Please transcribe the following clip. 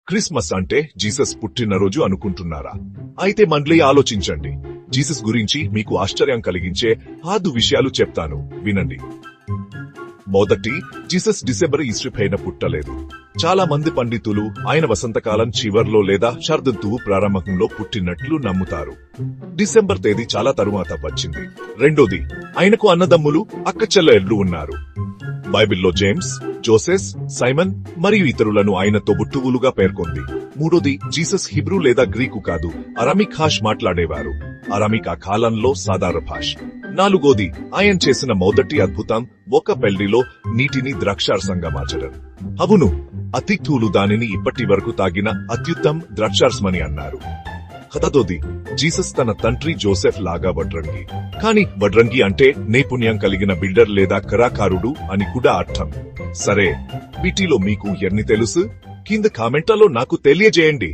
Christmas అంటే Jesus పుట్టినరోజు అనుకుంటున్నారా? అయితే మళ్ళీ ఆలోచించండి. జీసస్ గురించి మీకు ఆశ్చర్యం కలిగించే 5 విషయాలు చెప్తాను, వినండి. మొదటి, జీసస్ డిసెంబర్ 25న పుట్టలేదు. చాలా మంది పండితులు ఆయన వసంతకాలం చివర్లో లేదా శరదృతువు ప్రారంభంలో పుట్టినట్లు నమ్ముతారు. డిసెంబర్ తేదీ చాలా తరువాత వచ్చింది. రెండోది, ఆయనకు అన్నదమ్ములు, అక్కచెల్లెళ్ళు ఉన్నారు. బైబిల్లో జేమ్స్, జోసెస్, సైమన్ మరియు ఇతరులను ఆయన తోబుట్టువులుగా పేర్కొంది. మూడోది, జీసస్ హిబ్రూ లేదా గ్రీకు కాదు, అరామిక్ భాష మాట్లాడేవారు. అరామిక్ ఆ కాలంలో సాధారణ భాష. నాలుగోది, ఆయన చేసిన మొదటి అద్భుతం ఒక పెళ్లిలో నీటిని ద్రాక్షారసంగా మార్చడం. అవును, అతిథులు దానిని ఇప్పటి వరకు తాగిన అత్యుత్తమ ద్రాక్షారసమని అన్నారు. ఐదోది, జీసస్ తన తండ్రి జోసెఫ్ లాగా వడ్రంగి. కానీ వడ్రంగి అంటే నైపుణ్యం కలిగిన బిల్డర్ లేదా కళాకారుడు అని కూడా అర్థం. సరే, వీటిలో మీకు ఎన్ని తెలుసు? కింద కామెంట్లలో నాకు తెలియజేయండి.